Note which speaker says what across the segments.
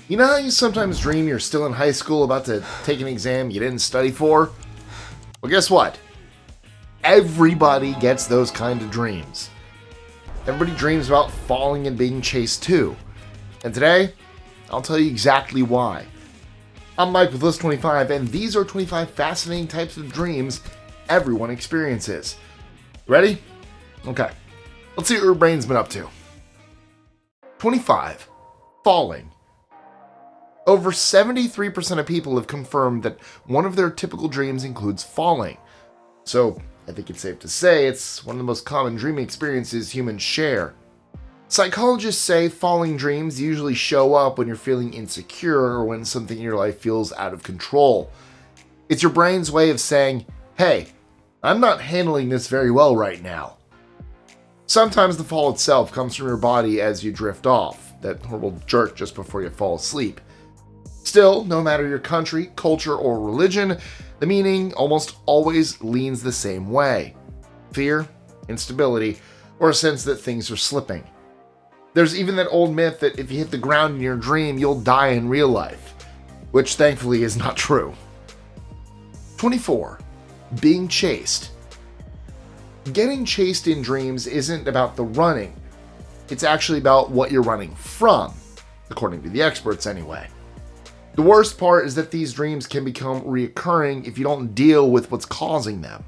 Speaker 1: You know how you sometimes dream you're still in high school about to take an exam you didn't study for? Well, guess what? Everybody gets those kind of dreams. Everybody dreams about falling and being chased too. And today, I'll tell you exactly why. I'm Mike with List 25, and these are 25 fascinating types of dreams everyone experiences. Ready? Okay. Let's see what your brain's been up to. 25. Falling. Over 73% of people have confirmed that one of their typical dreams includes falling. So, I think it's safe to say it's one of the most common dreaming experiences humans share. Psychologists say falling dreams usually show up when you're feeling insecure or when something in your life feels out of control. It's your brain's way of saying, hey, I'm not handling this very well right now. Sometimes the fall itself comes from your body as you drift off, that horrible jerk just before you fall asleep. Still, no matter your country, culture, or religion, the meaning almost always leans the same way. Fear, instability, or a sense that things are slipping. There's even that old myth that if you hit the ground in your dream, you'll die in real life, which thankfully is not true. 24. Being chased. Getting chased in dreams isn't about the running. It's actually about what you're running from, according to the experts anyway. The worst part is that these dreams can become reoccurring if you don't deal with what's causing them.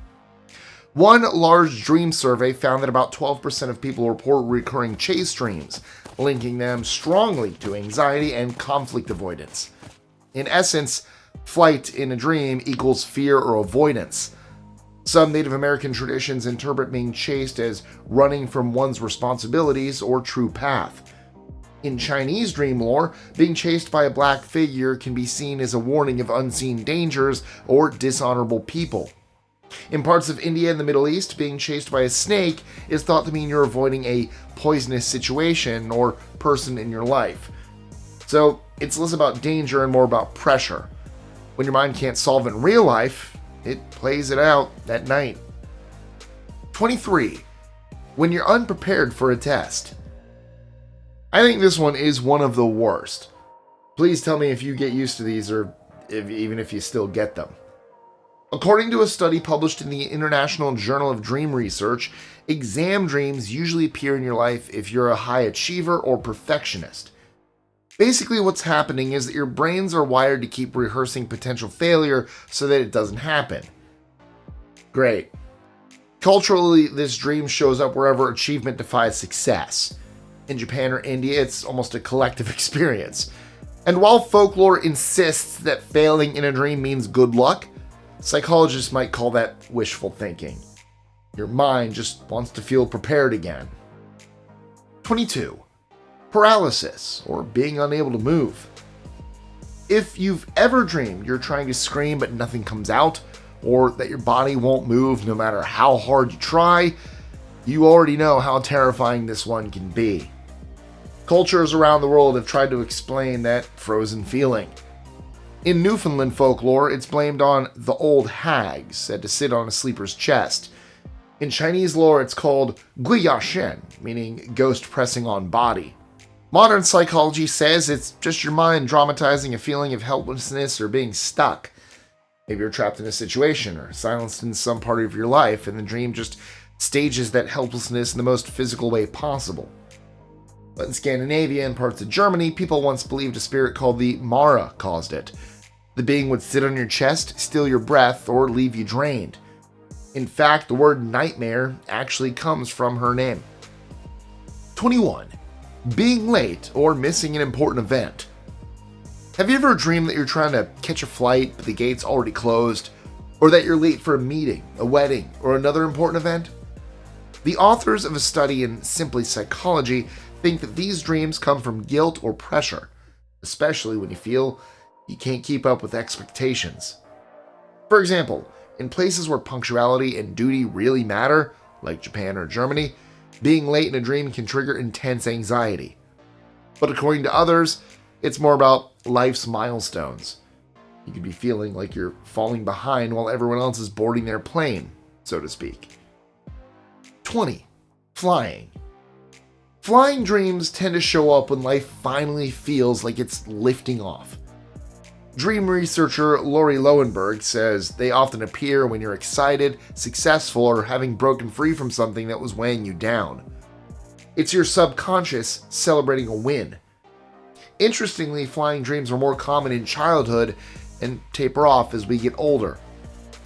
Speaker 1: One large dream survey found that about 12% of people report recurring chase dreams, linking them strongly to anxiety and conflict avoidance. In essence, flight in a dream equals fear or avoidance. Some Native American traditions interpret being chased as running from one's responsibilities or true path. In Chinese dream lore, being chased by a black figure can be seen as a warning of unseen dangers or dishonorable people. In parts of India and the Middle East, being chased by a snake is thought to mean you're avoiding a poisonous situation or person in your life. So it's less about danger and more about pressure. When your mind can't solve it in real life, it plays it out at night. 23. When you're unprepared for a test. I think this one is one of the worst. Please tell me if you get used to these or even if you still get them. According to a study published in the International Journal of Dream Research, exam dreams usually appear in your life if you're a high achiever or perfectionist. Basically, what's happening is that your brains are wired to keep rehearsing potential failure so that it doesn't happen. Great. Culturally, this dream shows up wherever achievement defies success. In Japan or India, it's almost a collective experience. And while folklore insists that failing in a dream means good luck, psychologists might call that wishful thinking. Your mind just wants to feel prepared again. 22. Paralysis, or being unable to move. If you've ever dreamed you're trying to scream but nothing comes out, or that your body won't move no matter how hard you try, you already know how terrifying this one can be. Cultures around the world have tried to explain that frozen feeling. In Newfoundland folklore, it's blamed on the old hag said to sit on a sleeper's chest. In Chinese lore, it's called guiya shen, meaning ghost pressing on body. Modern psychology says it's just your mind dramatizing a feeling of helplessness or being stuck. Maybe you're trapped in a situation or silenced in some part of your life, and the dream just stages that helplessness in the most physical way possible. But in Scandinavia and parts of Germany, people once believed a spirit called the Mara caused it. The being would sit on your chest, steal your breath, or leave you drained. In fact, the word nightmare actually comes from her name. 21. Being late or missing an important event. Have you ever dreamed that you're trying to catch a flight but the gate's already closed? Or that you're late for a meeting, a wedding, or another important event? The authors of a study in Simply Psychology think that these dreams come from guilt or pressure, especially when you feel you can't keep up with expectations. For example, in places where punctuality and duty really matter, like Japan or Germany, being late in a dream can trigger intense anxiety. But according to others, it's more about life's milestones. You could be feeling like you're falling behind while everyone else is boarding their plane, so to speak. 20. Flying. Flying dreams tend to show up when life finally feels like it's lifting off. Dream researcher Lori Lowenberg says they often appear when you're excited, successful, or having broken free from something that was weighing you down. It's your subconscious celebrating a win. Interestingly, flying dreams are more common in childhood and taper off as we get older.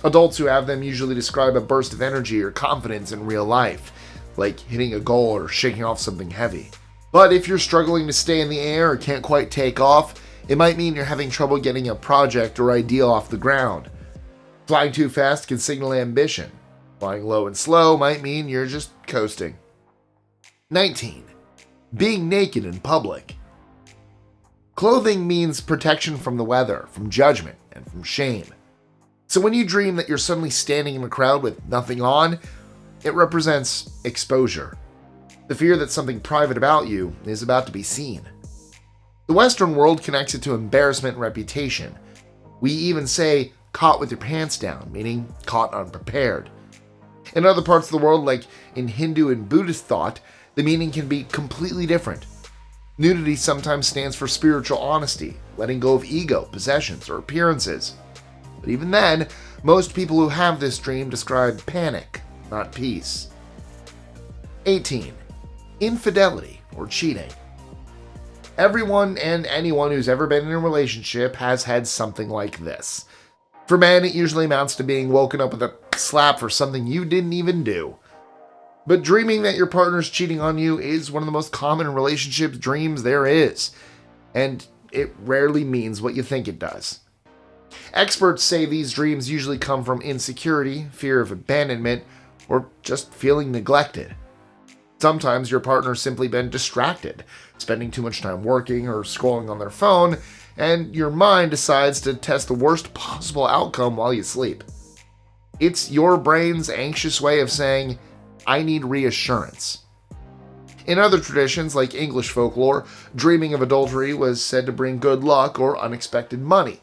Speaker 1: Adults who have them usually describe a burst of energy or confidence in real life, like hitting a goal or shaking off something heavy. But if you're struggling to stay in the air or can't quite take off, it might mean you're having trouble getting a project or idea off the ground. Flying too fast can signal ambition. Flying low and slow might mean you're just coasting. 19. Being naked in public. Clothing means protection from the weather, from judgment, and from shame. So when you dream that you're suddenly standing in a crowd with nothing on, it represents exposure. The fear that something private about you is about to be seen. The Western world connects it to embarrassment and reputation. We even say, caught with your pants down, meaning caught unprepared. In other parts of the world, like in Hindu and Buddhist thought, the meaning can be completely different. Nudity sometimes stands for spiritual honesty, letting go of ego, possessions, or appearances. But even then, most people who have this dream describe panic, not peace. 18. Infidelity, or cheating. Everyone and anyone who's ever been in a relationship has had something like this. For men, it usually amounts to being woken up with a slap for something you didn't even do. But dreaming that your partner's cheating on you is one of the most common relationship dreams there is, and it rarely means what you think it does. Experts say these dreams usually come from insecurity, fear of abandonment, or just feeling neglected. Sometimes your partner's simply been distracted, spending too much time working or scrolling on their phone, and your mind decides to test the worst possible outcome while you sleep. It's your brain's anxious way of saying, I need reassurance. In other traditions, like English folklore, dreaming of adultery was said to bring good luck or unexpected money,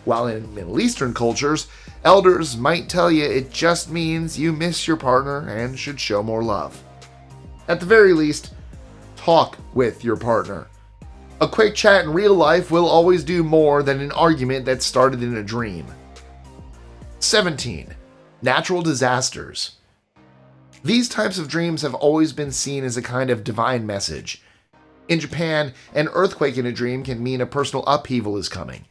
Speaker 1: while in Middle Eastern cultures, elders might tell you it just means you miss your partner and should show more love. At the very least, talk with your partner. A quick chat in real life will always do more than an argument that started in a dream. 17. Natural disasters. These types of dreams have always been seen as a kind of divine message. In Japan, an earthquake in a dream can mean a personal upheaval is coming.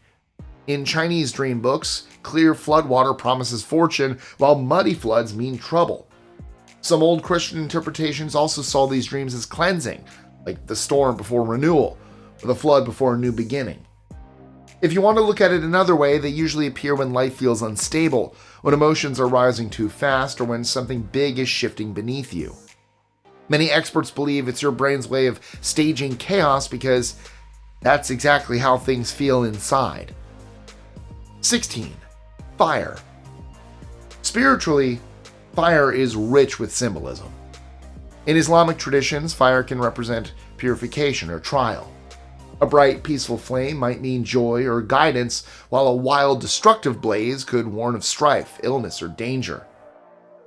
Speaker 1: In Chinese dream books, clear floodwater promises fortune, while muddy floods mean trouble. Some old Christian interpretations also saw these dreams as cleansing, like the storm before renewal, or the flood before a new beginning. If you want to look at it another way, they usually appear when life feels unstable, when emotions are rising too fast, or when something big is shifting beneath you. Many experts believe it's your brain's way of staging chaos because that's exactly how things feel inside. 16. Fire. Spiritually, fire is rich with symbolism. In Islamic traditions, fire can represent purification or trial. A bright, peaceful flame might mean joy or guidance, while a wild, destructive blaze could warn of strife, illness, or danger.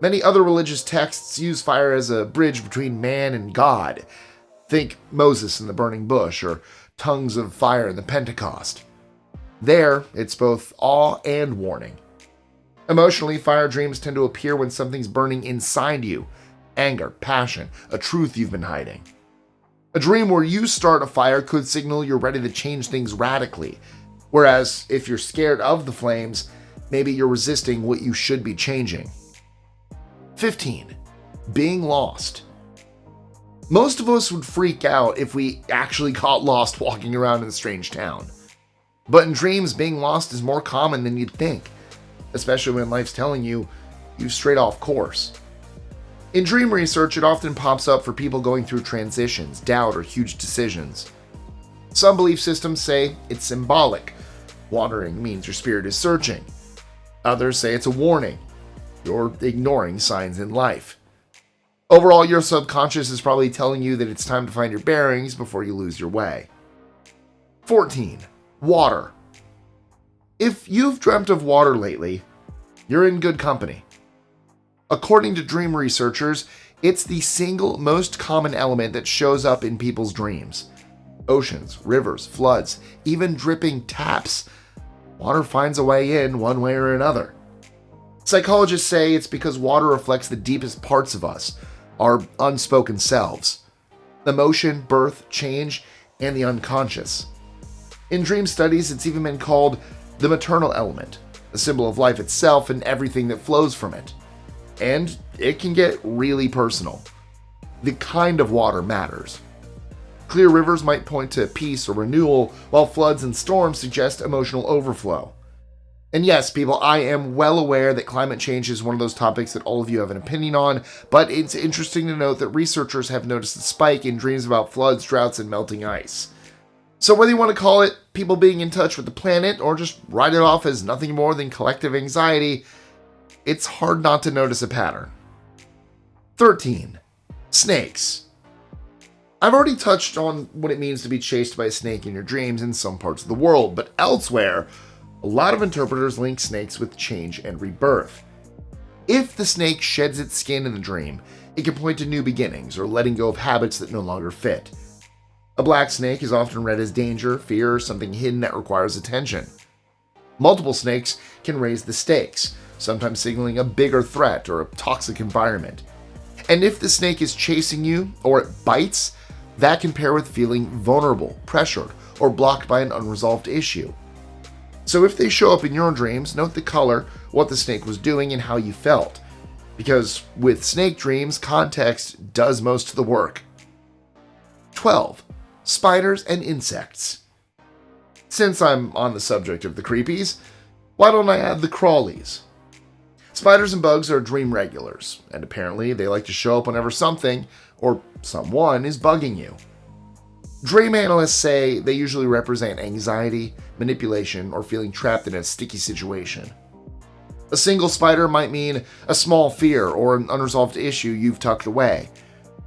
Speaker 1: Many other religious texts use fire as a bridge between man and God. Think Moses in the burning bush, or tongues of fire in the Pentecost. There, it's both awe and warning. Emotionally, fire dreams tend to appear when something's burning inside you. Anger, passion, a truth you've been hiding. A dream where you start a fire could signal you're ready to change things radically. Whereas, if you're scared of the flames, maybe you're resisting what you should be changing. 15. Being lost. Most of us would freak out if we actually got lost walking around in a strange town. But in dreams, being lost is more common than you'd think, especially when life's telling you strayed off course. In dream research, it often pops up for people going through transitions, doubt, or huge decisions. Some belief systems say it's symbolic. Wandering means your spirit is searching. Others say it's a warning. You're ignoring signs in life. Overall, your subconscious is probably telling you that it's time to find your bearings before you lose your way. 14. Water. If you've dreamt of water lately, you're in good company. According to dream researchers, It's the single most common element that shows up in people's dreams. Oceans, rivers, floods, even dripping taps. Water finds a way in one way or another. Psychologists say it's because water reflects the deepest parts of us, our unspoken selves. Emotion, birth, change, and the unconscious. In dream studies, it's even been called the maternal element, a symbol of life itself and everything that flows from it. And it can get really personal. The kind of water matters. Clear rivers might point to peace or renewal, while floods and storms suggest emotional overflow. And yes, people, I am well aware that climate change is one of those topics that all of you have an opinion on, but it's interesting to note that researchers have noticed a spike in dreams about floods, droughts, and melting ice. So whether you want to call it people being in touch with the planet or just write it off as nothing more than collective anxiety, it's hard not to notice a pattern. 13. Snakes. I've already touched on what it means to be chased by a snake in your dreams in some parts of the world, but elsewhere, a lot of interpreters link snakes with change and rebirth. If the snake sheds its skin in the dream, it can point to new beginnings or letting go of habits that no longer fit. A black snake is often read as danger, fear, or something hidden that requires attention. Multiple snakes can raise the stakes, sometimes signaling a bigger threat or a toxic environment. And if the snake is chasing you or it bites, that can pair with feeling vulnerable, pressured, or blocked by an unresolved issue. So if they show up in your dreams, note the color, what the snake was doing, and how you felt. Because with snake dreams, context does most of the work. 12. Spiders and insects. Since I'm on the subject of the creepies, why don't I add the crawlies? Spiders and bugs are dream regulars, and apparently they like to show up whenever something, or someone, is bugging you. Dream analysts say they usually represent anxiety, manipulation, or feeling trapped in a sticky situation. A single spider might mean a small fear or an unresolved issue you've tucked away,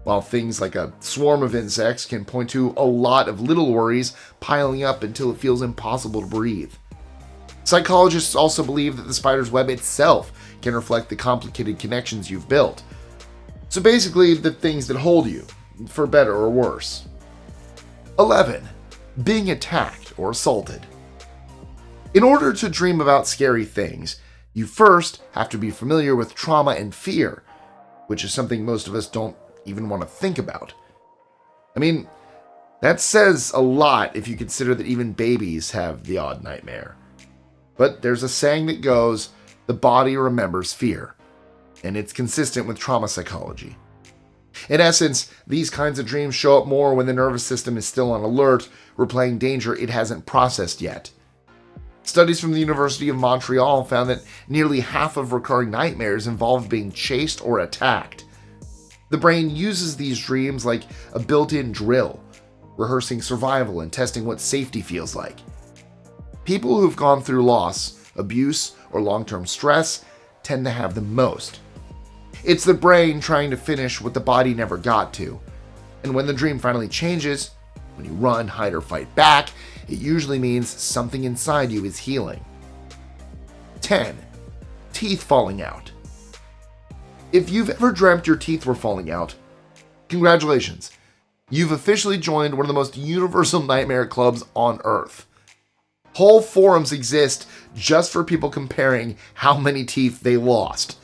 Speaker 1: while things like a swarm of insects can point to a lot of little worries piling up until it feels impossible to breathe. Psychologists also believe that the spider's web itself can reflect the complicated connections you've built. So basically, the things that hold you, for better or worse. 11. Being attacked or assaulted. In order to dream about scary things, you first have to be familiar with trauma and fear, which is something most of us don't even want to think about. I mean, that says a lot if you consider that even babies have the odd nightmare. But there's a saying that goes, the body remembers fear, and it's consistent with trauma psychology. In essence, these kinds of dreams show up more when the nervous system is still on alert, replaying danger it hasn't processed yet. Studies from the University of Montreal found that nearly half of recurring nightmares involve being chased or attacked. The brain uses these dreams like a built-in drill, rehearsing survival and testing what safety feels like. People who've gone through loss, abuse, or long-term stress tend to have the most. It's the brain trying to finish what the body never got to. And when the dream finally changes, when you run, hide, or fight back, it usually means something inside you is healing. 10. Teeth falling out. If you've ever dreamt your teeth were falling out, congratulations. You've officially joined one of the most universal nightmare clubs on Earth. Whole forums exist just for people comparing how many teeth they lost.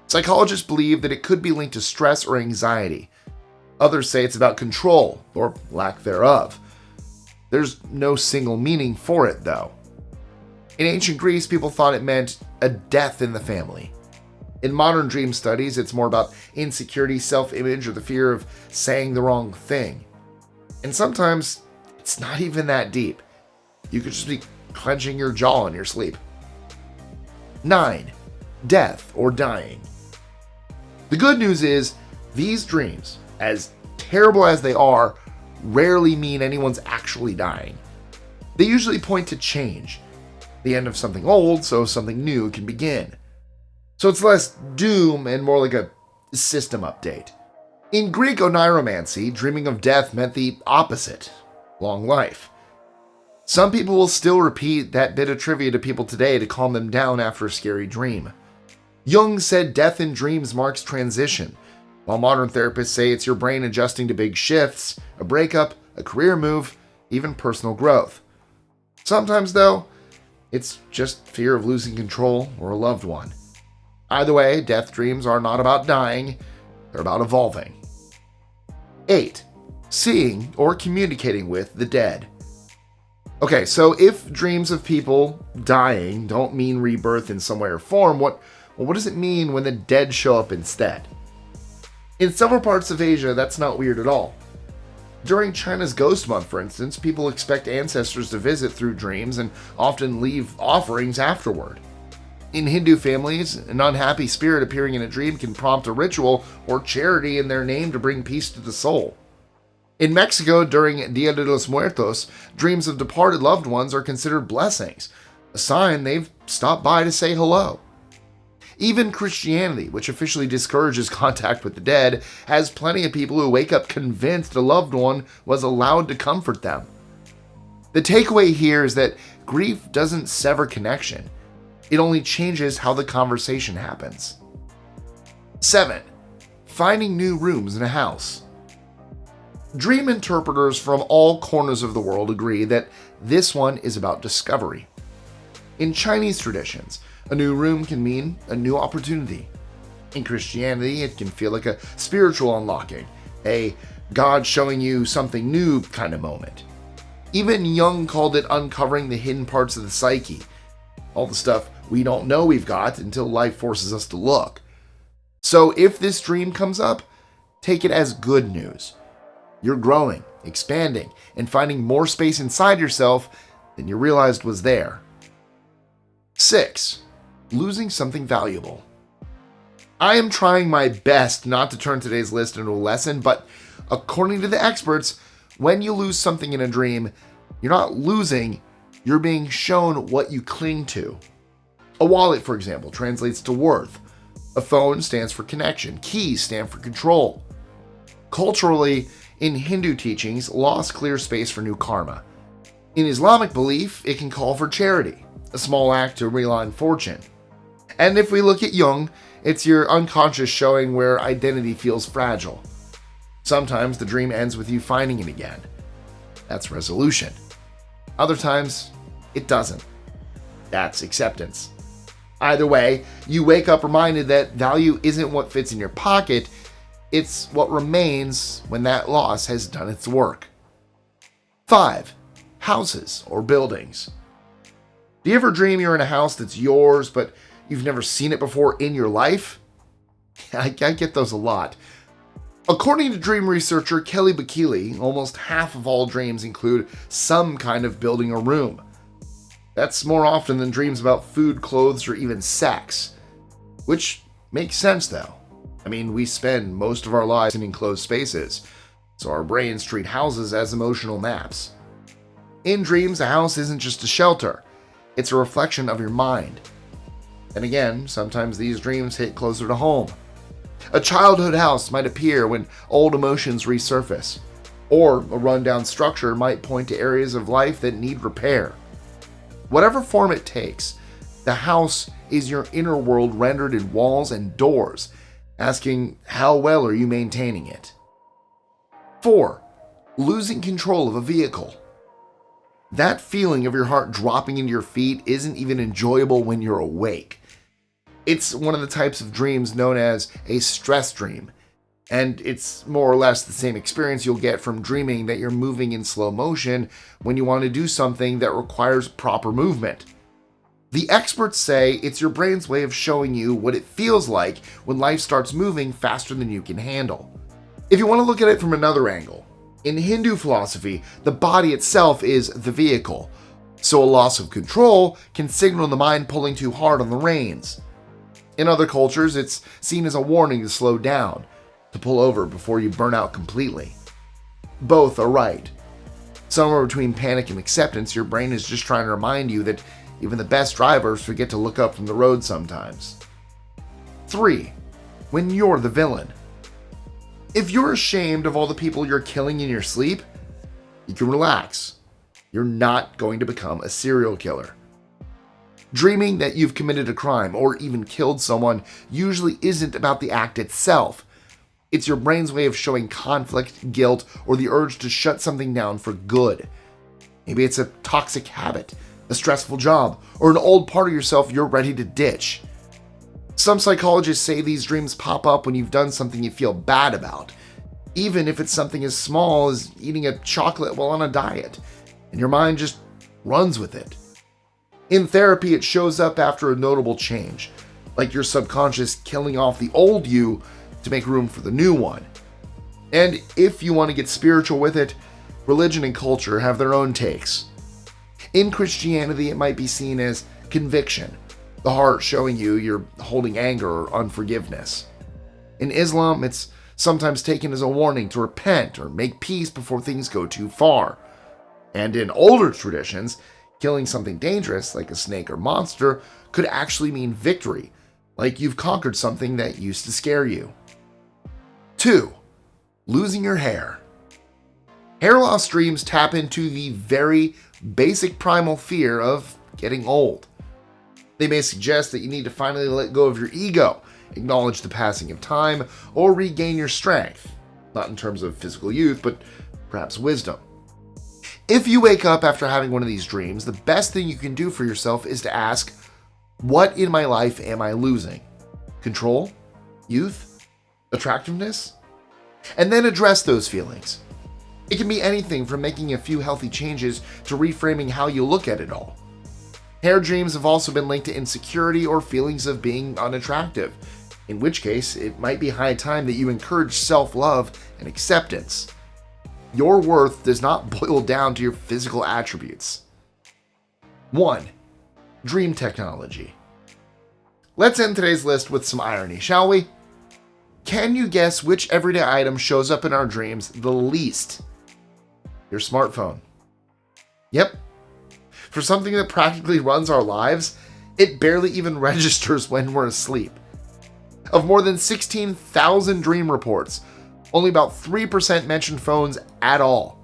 Speaker 1: Psychologists believe that it could be linked to stress or anxiety. Others say it's about control, or lack thereof. There's no single meaning for it, though. In ancient Greece, people thought it meant a death in the family. In modern dream studies, it's more about insecurity, self-image, or the fear of saying the wrong thing. And sometimes, it's not even that deep. You could just be clenching your jaw in your sleep. 9. Death or dying. The good news is, these dreams, as terrible as they are, rarely mean anyone's actually dying. They usually point to change, the end of something old so something new can begin. So it's less doom and more like a system update. In Greek oniromancy, dreaming of death meant the opposite, long life. Some people will still repeat that bit of trivia to people today to calm them down after a scary dream. Jung said death in dreams marks transition, while modern therapists say it's your brain adjusting to big shifts, a breakup, a career move, even personal growth. Sometimes, though, it's just fear of losing control or a loved one. Either way, death dreams are not about dying, they're about evolving. 8. Seeing or communicating with the dead. Okay, so if dreams of people dying don't mean rebirth in some way or form, what does it mean when the dead show up instead? In several parts of Asia, that's not weird at all. During China's Ghost Month, for instance, people expect ancestors to visit through dreams and often leave offerings afterward. In Hindu families, an unhappy spirit appearing in a dream can prompt a ritual or charity in their name to bring peace to the soul. In Mexico, during Dia de los Muertos, dreams of departed loved ones are considered blessings, a sign they've stopped by to say hello. Even Christianity, which officially discourages contact with the dead, has plenty of people who wake up convinced a loved one was allowed to comfort them. The takeaway here is that grief doesn't sever connection. It only changes how the conversation happens. 7. Finding new rooms in a house. Dream interpreters from all corners of the world agree that this one is about discovery. In Chinese traditions, a new room can mean a new opportunity. In Christianity, it can feel like a spiritual unlocking, a God showing you something new kind of moment. Even Jung called it uncovering the hidden parts of the psyche, all the stuff we don't know we've got until life forces us to look. So if this dream comes up, take it as good news. You're growing, expanding, and finding more space inside yourself than you realized was there. 6. Losing something valuable. I am trying my best not to turn today's list into a lesson, but according to the experts, when you lose something in a dream, you're not losing, you're being shown what you cling to. A wallet, for example, translates to worth. A phone stands for connection. Keys stand for control. Culturally, in Hindu teachings, loss clears space for new karma. In Islamic belief, it can call for charity, a small act to realign fortune. And if we look at Jung, it's your unconscious showing where identity feels fragile. Sometimes the dream ends with you finding it again. That's resolution. Other times, it doesn't. That's acceptance. Either way, you wake up reminded that value isn't what fits in your pocket, it's what remains when that loss has done its work. 5. Houses or buildings. Do you ever dream you're in a house that's yours, but you've never seen it before in your life? I get those a lot. According to dream researcher Kelly Bakili, almost half of all dreams include some kind of building or room. That's more often than dreams about food, clothes, or even sex. Which makes sense though. I mean, we spend most of our lives in enclosed spaces, so our brains treat houses as emotional maps. In dreams, a house isn't just a shelter, it's a reflection of your mind. And again, sometimes these dreams hit closer to home. A childhood house might appear when old emotions resurface, or a rundown structure might point to areas of life that need repair. Whatever form it takes, the house is your inner world rendered in walls and doors, asking how well are you maintaining it. 4. Losing control of a vehicle. That feeling of your heart dropping into your feet isn't even enjoyable when you're awake. It's one of the types of dreams known as a stress dream, and it's more or less the same experience you'll get from dreaming that you're moving in slow motion when you want to do something that requires proper movement. The experts say it's your brain's way of showing you what it feels like when life starts moving faster than you can handle. If you want to look at it from another angle, in Hindu philosophy, the body itself is the vehicle, so a loss of control can signal the mind pulling too hard on the reins. In other cultures, it's seen as a warning to slow down, to pull over before you burn out completely. Both are right. Somewhere between panic and acceptance, your brain is just trying to remind you that even the best drivers forget to look up from the road sometimes. 3. When you're the villain. If you're ashamed of all the people you're killing in your sleep, you can relax. You're not going to become a serial killer. Dreaming that you've committed a crime or even killed someone usually isn't about the act itself. It's your brain's way of showing conflict, guilt, or the urge to shut something down for good. Maybe it's a toxic habit, a stressful job, or an old part of yourself you're ready to ditch. Some psychologists say these dreams pop up when you've done something you feel bad about, even if it's something as small as eating a chocolate while on a diet, and your mind just runs with it. In therapy, it shows up after a notable change, like your subconscious killing off the old you to make room for the new one. And if you want to get spiritual with it, religion and culture have their own takes. In Christianity, it might be seen as conviction, the heart showing you're holding anger or unforgiveness. In Islam, it's sometimes taken as a warning to repent or make peace before things go too far. And in older traditions, killing something dangerous like a snake or monster could actually mean victory, like you've conquered something that used to scare you. 2. Losing your hair. Hair loss dreams tap into the very basic primal fear of getting old. They may suggest that you need to finally let go of your ego, acknowledge the passing of time, or regain your strength. Not in terms of physical youth, but perhaps wisdom. If you wake up after having one of these dreams, the best thing you can do for yourself is to ask, what in my life am I losing? Control? Youth? Attractiveness? And then address those feelings. It can be anything from making a few healthy changes to reframing how you look at it all. Hair dreams have also been linked to insecurity or feelings of being unattractive, in which case it might be high time that you encourage self-love and acceptance. Your worth does not boil down to your physical attributes. 1. Dream technology. Let's end today's list with some irony, shall we? Can you guess which everyday item shows up in our dreams the least? Your smartphone. Yep. For something that practically runs our lives, it barely even registers when we're asleep. Of more than 16,000 dream reports, only about 3% mention phones at all.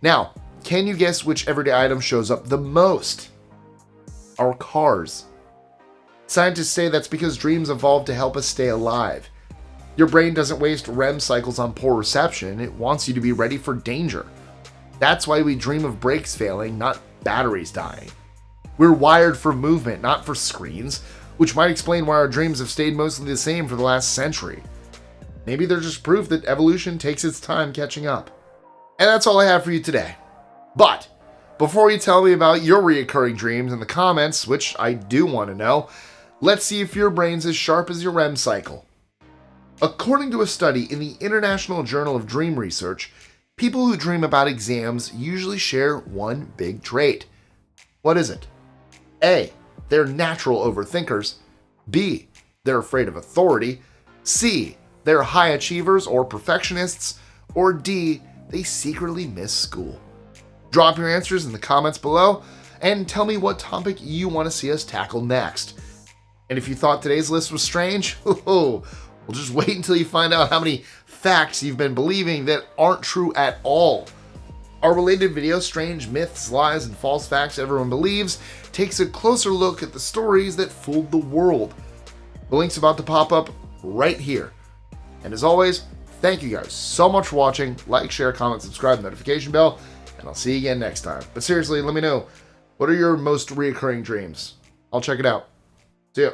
Speaker 1: Now, can you guess which everyday item shows up the most? Our cars. Scientists say that's because dreams evolved to help us stay alive. Your brain doesn't waste REM cycles on poor reception, it wants you to be ready for danger. That's why we dream of brakes failing, not batteries dying. We're wired for movement, not for screens, which might explain why our dreams have stayed mostly the same for the last century. Maybe they're just proof that evolution takes its time catching up. And that's all I have for you today. But before you tell me about your reoccurring dreams in the comments, which I do want to know, let's see if your brain's as sharp as your REM cycle. According to a study in the International Journal of Dream Research, people who dream about exams usually share one big trait. What is it? A. They're natural overthinkers. B. They're afraid of authority. C. They're high achievers or perfectionists. Or D. They secretly miss school. Drop your answers in the comments below and tell me what topic you want to see us tackle next. And if you thought today's list was strange, we'll just wait until you find out how many facts you've been believing that aren't true at all. Our related video, Strange Myths, Lies, and False Facts Everyone Believes, takes a closer look at the stories that fooled the world. The link's about to pop up right here. And as always, thank you guys so much for watching. Like, share, comment, subscribe, notification bell, and I'll see you again next time. But seriously, let me know, what are your most reoccurring dreams? I'll check it out. See ya.